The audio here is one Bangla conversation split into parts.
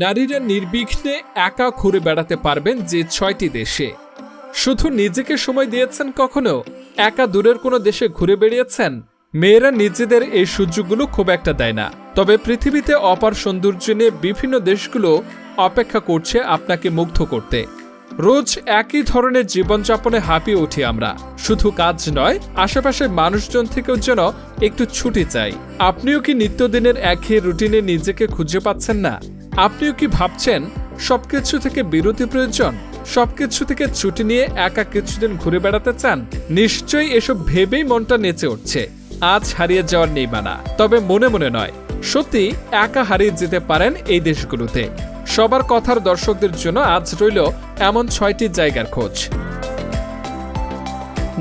নারীরা নির্বিঘ্নে একা ঘুরে বেড়াতে পারবেন যে 6টি দেশে। শুধু নিজেকে সময় দিয়েছেন কখনো? একা দূরের কোনো দেশে ঘুরে বেড়িয়েছেন? মেয়েরা নিজেদের এই সুযোগগুলো খুব একটা দেয় না, তবে পৃথিবীতে অপার সৌন্দর্য নিয়ে বিভিন্ন দেশগুলো অপেক্ষা করছে আপনাকে মুগ্ধ করতে। রোজ একই ধরনের জীবনযাপনে হাঁপিয়ে উঠি আমরা। শুধু কাজ নয়, আশেপাশের মানুষজন থেকেও যেন একটু ছুটি চাই। আপনিও কি নিত্যদিনের একঘেয়ে রুটিনে নিজেকে খুঁজে পাচ্ছেন না? আপনিও কি ভাবছেন সবকিছু থেকে বিরতি প্রয়োজন? সবকিছু থেকে ছুটি নিয়ে একা কিছুদিন ঘুরে বেড়াতে চান? নিশ্চয়ই এসব ভেবেই মনটা নেচে উঠছে। আজ হারিয়ে যাওয়ার নেই মানা, তবে মনে মনে নয়, সত্যি একা হারিয়ে যেতে পারেন এই দেশগুলোতে। সবার কথার দর্শকদের জন্য আজ রইল এমন 6টি জায়গার খোঁজ।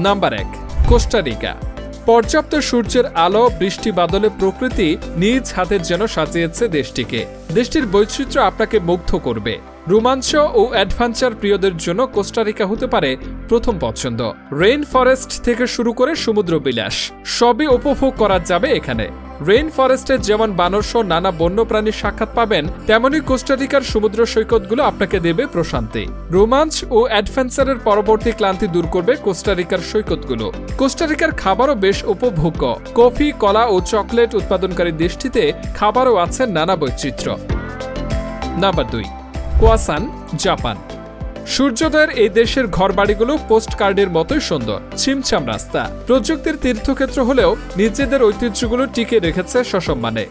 Number 1, Costa Rica. পর্যাপ্ত সূর্যের আলো, বৃষ্টি বাদলে প্রকৃতি নিজ হাতে যেন সাজিয়েছে দেশটিকে। দেশটির বৈচিত্র্য আপনাকে মুগ্ধ করবে। রোমাঞ্চ ও অ্যাডভেঞ্চার প্রিয়দের জন্য কোস্টারিকা হতে পারে প্রথম পছন্দ। রেইন ফরেস্ট থেকে শুরু করে সমুদ্র বিলাস সবই উপভোগ করা যাবে এখানে। রেইন ফরেস্টে যেমন বানরসহ নানা বন্যপ্রাণীর সাক্ষাৎ পাবেন, তেমনি কোস্টারিকার সমুদ্র সৈকতগুলো আপনাকে দেবে প্রশান্তি। রোমাঞ্চ ও অ্যাডভেঞ্চারের পরবর্তী ক্লান্তি দূর করবে কোস্টারিকার সৈকতগুলো। কোস্টারিকার খাবারও বেশ উপভোগ্য। কফি, কলা ও চকলেট উৎপাদনকারী দেশটিতে খাবারও আছে নানা বৈচিত্র্য। Number 2, Koyasan, Japan. সূর্যোদয়ের এই দেশের ঘরবাড়িগুলো পোস্ট কার্ডের মতোই সুন্দর। ছিমছাম রাস্তা, প্রযুক্তির তীর্থক্ষেত্র হলেও নিজেদের ঐতিহ্যগুলো টিকে রেখেছে সসম্মানে।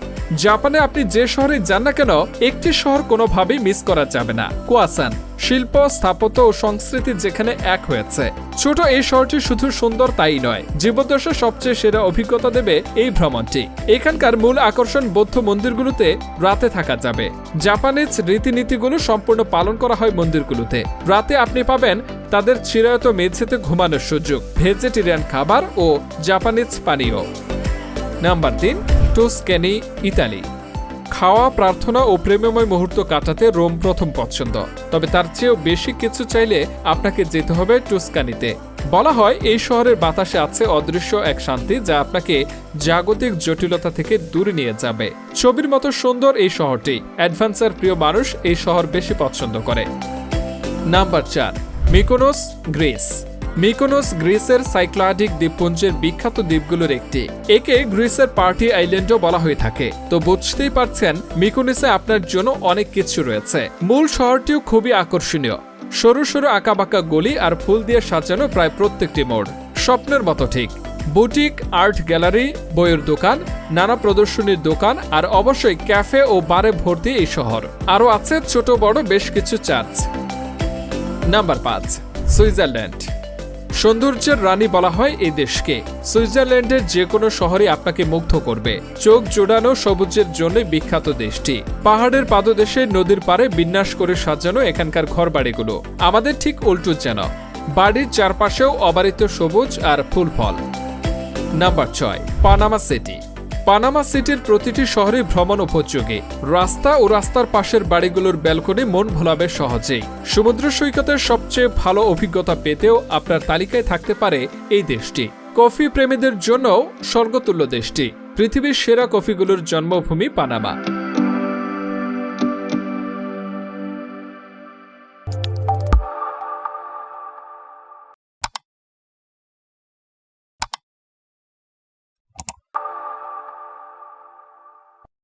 জাপানে আপনি যে শহরে যান না কেন, একটি শহর কোনোভাবেই মিস করা যাবে না, কোয়াসান। শিল্প, স্থাপত্য ও সংস্কৃতি যেখানে এক হয়েছে। ছোট এই শহরটি শুধু সুন্দর তাই নয়, জীবদ্দশার সবচেয়ে সেরা অভিজ্ঞতা দেবে এই ভ্রমণটি। এখানকার মূল আকর্ষণ বৌদ্ধ মন্দিরগুলোতে রাতে থাকা যাবে। জাপানিজ রীতিনীতিগুলো সম্পূর্ণ পালন করা হয় মন্দিরগুলোতে। রাতে আপনি পাবেন তাদের চিরায়ত মেঝেতে ঘুমানোর সুযোগ, ভেজিটেরিয়ান খাবার ও জাপানিজ পানীয়। Number 3, Tuscany, Italy. খাওয়া, প্রার্থনা ও প্রেমময় মুহূর্ত কাটাতে রোম প্রথম পছন্দ, তবে তার চেয়েও বেশি কিছু চাইলে আপনাকে যেতে হবে টুস্কানিতে। বলা হয় এই শহরের বাতাসে আছে অদৃশ্য এক শান্তি, যা আপনাকে জাগতিক জটিলতা থেকে দূরে নিয়ে যাবে। ছবির মতো সুন্দর এই শহরটি। অ্যাডভেঞ্চার প্রিয় মানুষ এই শহর বেশি পছন্দ করে। Number 4, মিকোনোস, Greece. মিকোনোস গ্রিসের সাইক্লাডিক দ্বীপপুঞ্জের বিখ্যাত দ্বীপগুলোর একটি। একে গ্রিসের পার্টি আইল্যান্ডও বলা হয়ে থাকে। তো বুঝতেই পারছেন মিকোনোসে আপনার জন্য অনেক কিছু রয়েছে। মূল শহরটিও খুবই আকর্ষণীয়। সরু সরু আঁকাবাঁকা গলি আর ফুল দিয়ে সাজানো প্রায় প্রত্যেকটি মোড় স্বপ্নের মতো ঠিক। বুটিক, আর্ট গ্যালারি, বইয়ের দোকান, নানা প্রদর্শনীর দোকান আর অবশ্যই ক্যাফে ও বারে ভর্তি এই শহর। আরও আছে ছোট বড় বেশ কিছু চার্চ। Number 5, Switzerland. সৌন্দর্যের রানী বলা হয় এই দেশকে। সুইজারল্যান্ডের যে কোনো শহরে আপনাকে মুগ্ধ করবে। চোখ জোড়ানো সবুজের জন্য বিখ্যাত দেশটি। পাহাড়ের পাদদেশে নদীর পাড়ে বিন্যাস করে সাজানো এখানকার ঘরবাড়িগুলো আমাদের ঠিক উল্টো যেন। বাড়ির চারপাশেও অবারিত সবুজ আর ফুল ফল। Number 6, Panama City. পানামা সিটির প্রতিটি শহরে ভ্রমণ উপযোগী। রাস্তা ও রাস্তার পাশের বাড়িগুলোর ব্যালকনি মন ভোলাবে সহজেই। সমুদ্র সৈকতের সবচেয়ে ভালো অভিজ্ঞতা পেতেও আপনার তালিকায় থাকতে পারে এই দেশটি। কফি প্রেমীদের জন্যও স্বর্গতুল্য দেশটি। পৃথিবীর সেরা কফিগুলোর জন্মভূমি পানামা।